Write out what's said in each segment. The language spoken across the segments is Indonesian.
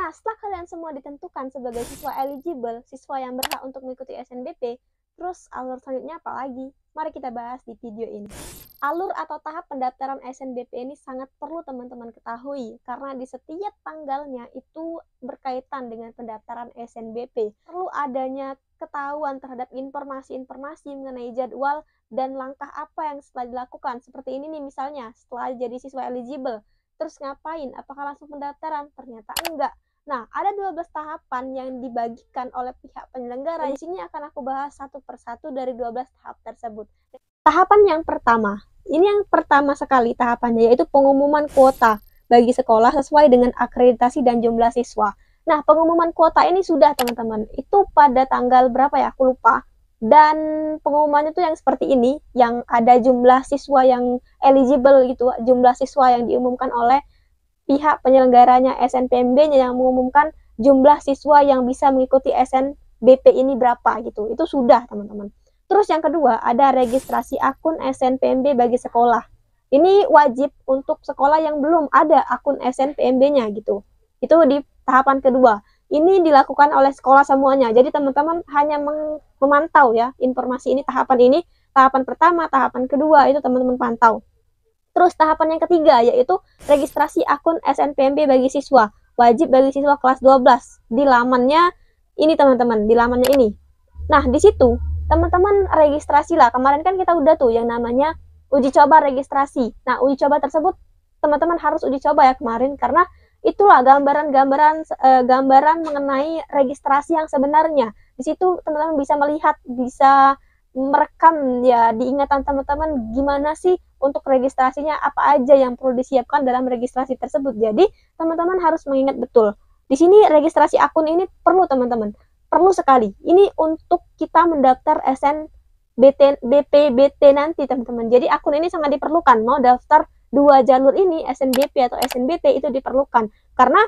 Nah, setelah kalian semua ditentukan sebagai siswa eligible, siswa yang berhak untuk mengikuti SNBP, terus alur selanjutnya apa lagi? Mari kita bahas di video ini. Alur atau tahap pendaftaran SNBP ini sangat perlu teman-teman ketahui, karena di setiap tanggalnya itu berkaitan dengan pendaftaran SNBP. Perlu adanya ketahuan terhadap informasi-informasi mengenai jadwal dan langkah apa yang setelah dilakukan. Seperti ini nih misalnya, setelah jadi siswa eligible, terus ngapain? Apakah langsung pendaftaran? Ternyata enggak. Nah, ada 12 tahapan yang dibagikan oleh pihak penyelenggara. Di sini akan aku bahas satu persatu dari 12 tahap tersebut. Tahapan yang pertama, ini yang pertama sekali tahapannya, yaitu pengumuman kuota bagi sekolah sesuai dengan akreditasi dan jumlah siswa. Nah, pengumuman kuota ini sudah teman-teman, itu pada tanggal berapa ya, aku lupa. Dan pengumumannya tuh yang seperti ini, yang ada jumlah siswa yang eligible gitu, jumlah siswa yang diumumkan oleh pihak penyelenggaranya SNPMB-nya yang mengumumkan jumlah siswa yang bisa mengikuti SNBP ini berapa gitu. Itu sudah teman-teman. Terus yang kedua, ada registrasi akun SNPMB bagi sekolah. Ini wajib untuk sekolah yang belum ada akun SNPMB-nya gitu. Itu di tahapan kedua. Ini dilakukan oleh sekolah semuanya. Jadi teman-teman hanya memantau ya informasi ini, tahapan ini. Tahapan pertama, tahapan kedua itu teman-teman pantau. Terus tahapan yang ketiga yaitu registrasi akun SNPMB bagi siswa. Wajib bagi siswa kelas 12. Di lamannya ini teman-teman, di lamannya ini. Nah, di situ teman-teman registrasi lah. Kemarin kan kita udah tuh yang namanya uji coba registrasi. Nah, uji coba tersebut teman-teman harus uji coba ya kemarin, karena itulah gambaran mengenai registrasi yang sebenarnya. Di situ teman-teman bisa melihat, bisa merekam ya di ingatan teman-teman gimana sih untuk registrasinya, apa aja yang perlu disiapkan dalam registrasi tersebut. Jadi teman-teman harus mengingat betul. Di sini registrasi akun ini perlu teman-teman, perlu sekali. Ini untuk kita mendaftar SNBP nanti teman-teman. Jadi akun ini sangat diperlukan. Mau daftar dua jalur ini, SNBP atau SNBT, itu diperlukan. Karena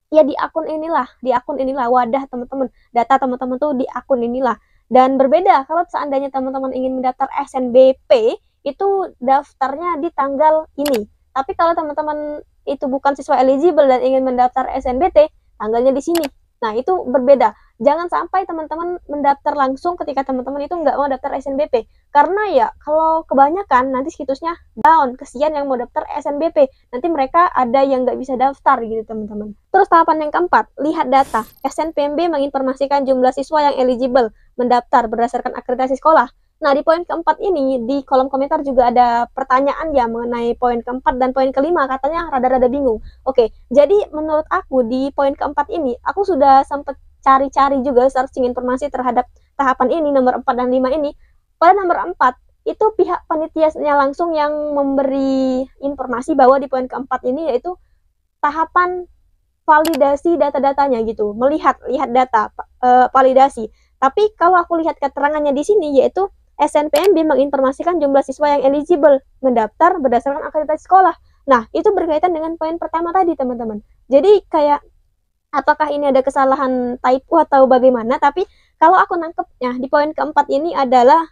ya di akun inilah wadah teman-teman, data teman-teman tuh di akun inilah. Dan berbeda kalau seandainya teman-teman ingin mendaftar SNBP, itu daftarnya di tanggal ini. Tapi kalau teman-teman itu bukan siswa eligible dan ingin mendaftar SNBT, tanggalnya di sini. Nah, itu berbeda. Jangan sampai teman-teman mendaftar langsung ketika teman-teman itu nggak mau daftar SNBP. Karena ya, kalau kebanyakan nanti situsnya down. Kesian yang mau daftar SNBP. Nanti mereka ada yang nggak bisa daftar gitu teman-teman. Terus tahapan yang keempat, lihat data. SNPMB menginformasikan jumlah siswa yang eligible mendaftar berdasarkan akreditasi sekolah. Nah, di poin keempat ini, di kolom komentar juga ada pertanyaan ya mengenai poin keempat dan poin kelima, katanya rada-rada bingung. Oke, jadi menurut aku di poin keempat ini, aku sudah sempat cari-cari juga searching informasi terhadap tahapan ini, nomor 4 dan 5 ini. Pada nomor 4, itu pihak panitianya langsung yang memberi informasi bahwa di poin keempat ini yaitu tahapan validasi data-datanya gitu, lihat data, validasi. Tapi kalau aku lihat keterangannya di sini yaitu SNPMB menginformasikan jumlah siswa yang eligible mendaftar berdasarkan akreditasi sekolah. Nah, itu berkaitan dengan poin pertama tadi, teman-teman. Jadi kayak apakah ini ada kesalahan typo atau bagaimana, tapi kalau aku nangkepnya di poin keempat ini adalah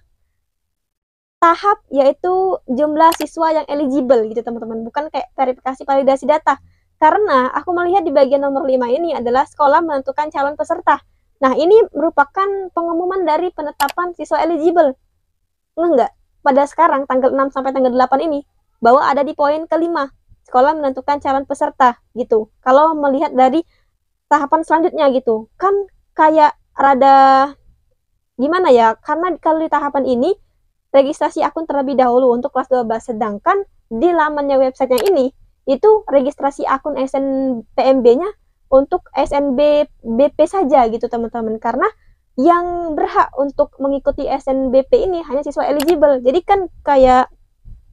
tahap yaitu jumlah siswa yang eligible gitu, teman-teman. Bukan kayak verifikasi validasi data. Karena aku melihat di bagian nomor 5 ini adalah sekolah menentukan calon peserta. Nah, ini merupakan pengumuman dari penetapan siswa eligible. Enggak, pada sekarang tanggal 6 sampai tanggal 8 ini bahwa ada di poin kelima, sekolah menentukan calon peserta gitu. Kalau melihat dari tahapan selanjutnya gitu, kan kayak rada gimana ya, karena kalau di tahapan ini registrasi akun terlebih dahulu untuk kelas 12, sedangkan di lamannya websitenya ini itu registrasi akun SNPMB-nya untuk SNBP saja gitu teman-teman, karena yang berhak untuk mengikuti SNBP ini hanya siswa eligible. Jadi kan kayak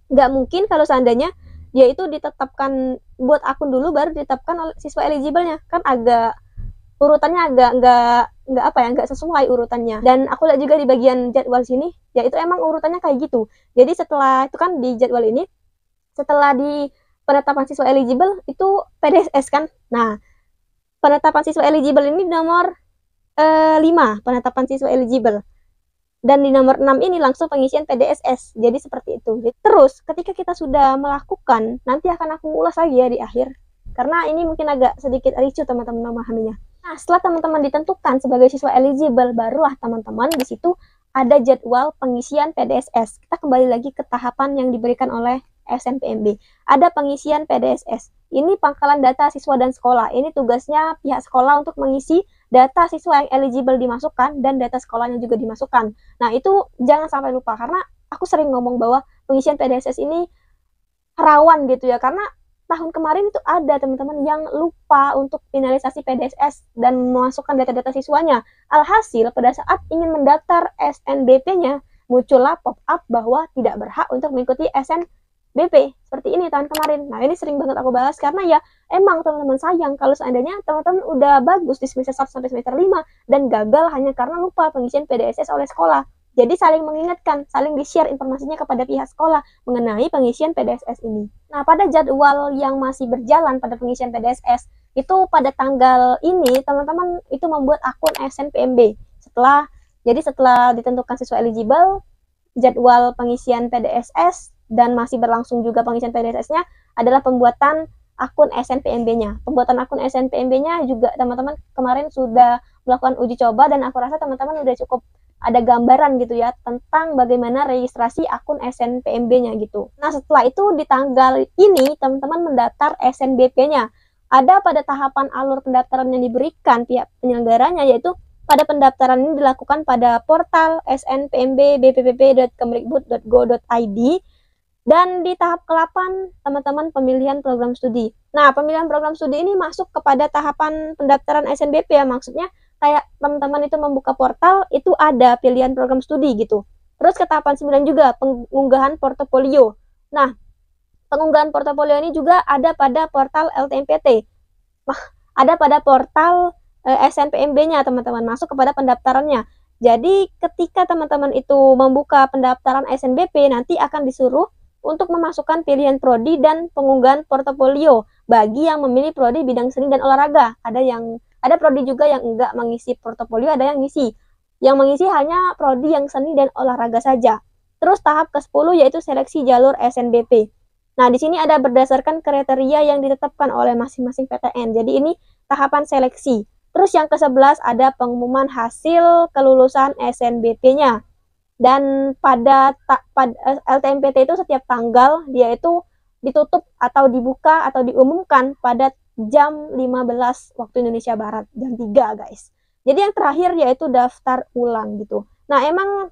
nggak mungkin kalau seandainya dia itu ditetapkan buat akun dulu baru ditetapkan oleh siswa eligible-nya, kan agak urutannya nggak sesuai urutannya. Dan aku lihat juga di bagian jadwal sini ya itu emang urutannya kayak gitu. Jadi setelah itu kan di jadwal ini, setelah di penetapan siswa eligible itu PDSS kan. Nah, penetapan siswa eligible ini nomor 5, penetapan siswa eligible. Dan di nomor 6 ini langsung pengisian PDSS. Jadi seperti itu. Terus ketika kita sudah melakukan, nanti akan aku ulas lagi ya di akhir. karena ini mungkin agak sedikit ricu teman-teman memahaminya. Nah, setelah teman-teman ditentukan sebagai siswa eligible, barulah teman-teman di situ ada jadwal pengisian PDSS. Kita kembali lagi ke tahapan yang diberikan oleh SNPMB. Ada pengisian PDSS. Ini pangkalan data siswa dan sekolah. Ini tugasnya pihak sekolah untuk mengisi data siswa yang eligible dimasukkan dan data sekolahnya juga dimasukkan. Nah, itu jangan sampai lupa karena aku sering ngomong bahwa pengisian PDSS ini rawan gitu ya, karena tahun kemarin itu ada teman-teman yang lupa untuk finalisasi PDSS dan memasukkan data-data siswanya. Alhasil pada saat ingin mendaftar SNBP-nya, muncullah pop-up bahwa tidak berhak untuk mengikuti SNBP. Seperti ini tahun kemarin. Nah, ini sering banget aku bahas karena ya emang teman-teman sayang kalau seandainya teman-teman udah bagus di semester 1 sampai semester 5 dan gagal hanya karena lupa pengisian PDSS oleh sekolah. Jadi saling mengingatkan, saling di-share informasinya kepada pihak sekolah mengenai pengisian PDSS ini. Nah, pada jadwal yang masih berjalan pada pengisian PDSS, itu pada tanggal ini teman-teman itu membuat akun SNPMB. Setelah ditentukan siswa eligible, jadwal pengisian PDSS dan masih berlangsung juga pengisian PDSS-nya adalah pembuatan akun SNPMB-nya. Pembuatan akun SNPMB-nya juga teman-teman kemarin sudah melakukan uji coba dan aku rasa teman-teman udah cukup ada gambaran gitu ya tentang bagaimana registrasi akun SNPMB-nya gitu. Nah, setelah itu di tanggal ini teman-teman mendaftar SNBP-nya. Ada pada tahapan alur pendaftaran yang diberikan pihak penyelenggaranya, yaitu pada pendaftaran ini dilakukan pada portal snpmb.bppp.kemdikbud.go.id dan di tahap ke-8 teman-teman pemilihan program studi. Nah, pemilihan program studi ini masuk kepada tahapan pendaftaran SNBP ya, maksudnya kayak teman-teman itu membuka portal, itu ada pilihan program studi gitu. Terus ke tahapan 9 juga, pengunggahan portofolio. Nah, pengunggahan portofolio ini juga ada pada portal LTMPT. Ada pada portal SNPMB-nya teman-teman, masuk kepada pendaftarannya. Jadi ketika teman-teman itu membuka pendaftaran SNBP, nanti akan disuruh untuk memasukkan pilihan prodi dan pengunggahan portofolio bagi yang memilih prodi bidang seni dan olahraga. Ada prodi juga yang enggak mengisi portofolio, ada yang ngisi. Yang mengisi hanya prodi yang seni dan olahraga saja. Terus tahap ke-10 yaitu seleksi jalur SNBP. Nah, di sini ada berdasarkan kriteria yang ditetapkan oleh masing-masing PTN. Jadi ini tahapan seleksi. Terus yang ke-11 ada pengumuman hasil kelulusan SNBP-nya. Dan pada LTMPT itu setiap tanggal dia itu ditutup atau dibuka atau diumumkan pada jam 15 waktu Indonesia Barat, jam 3 guys. Jadi yang terakhir yaitu daftar ulang gitu. Nah, emang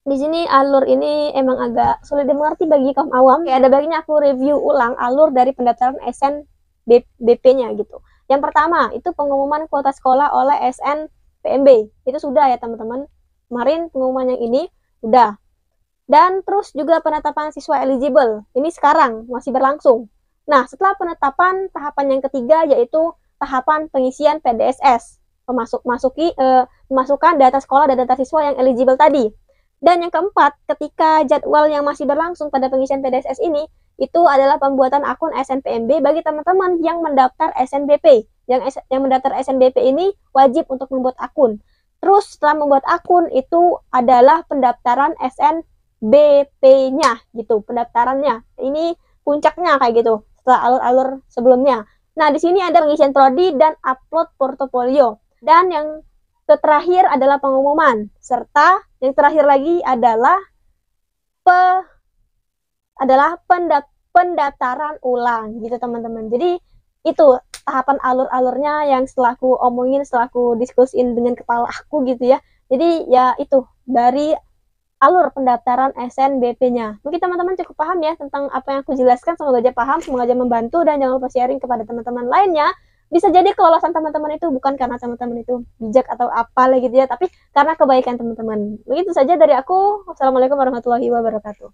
di sini alur ini emang agak sulit dimengerti bagi kaum awam. Ada baiknya aku review ulang alur dari pendaftaran SNBP-nya gitu. Yang pertama itu pengumuman kuota sekolah oleh SNPMB. Itu sudah ya teman-teman. Kemarin pengumuman yang ini udah. Dan terus juga penetapan siswa eligible. Ini sekarang masih berlangsung. Nah, setelah penetapan, tahapan yang ketiga yaitu tahapan pengisian PDSS. Memasukkan data sekolah dan data siswa yang eligible tadi. Dan yang keempat, ketika jadwal yang masih berlangsung pada pengisian PDSS ini, itu adalah pembuatan akun SNPMB bagi teman-teman yang mendaftar SNBP. Yang mendaftar SNBP ini wajib untuk membuat akun. Terus setelah membuat akun itu adalah pendaftaran SNBP-nya gitu, pendaftarannya. Ini puncaknya kayak gitu setelah alur-alur sebelumnya. Nah, di sini ada pengisian prodi dan upload portofolio. Dan yang terakhir adalah pengumuman, serta yang terakhir lagi adalah pendaftaran ulang gitu teman-teman. Jadi itu tahapan alur-alurnya yang setelah aku omongin, setelah aku diskusin dengan kepala aku gitu ya. Jadi ya itu dari alur pendaftaran SNBP-nya. Mungkin teman-teman cukup paham ya tentang apa yang aku jelaskan. Semoga aja paham, semoga aja membantu, dan jangan lupa sharing kepada teman-teman lainnya. Bisa jadi kelolosan teman-teman itu bukan karena teman-teman itu bijak atau apa gitu ya, tapi karena kebaikan teman-teman. Begitu saja dari aku. Wassalamualaikum warahmatullahi wabarakatuh.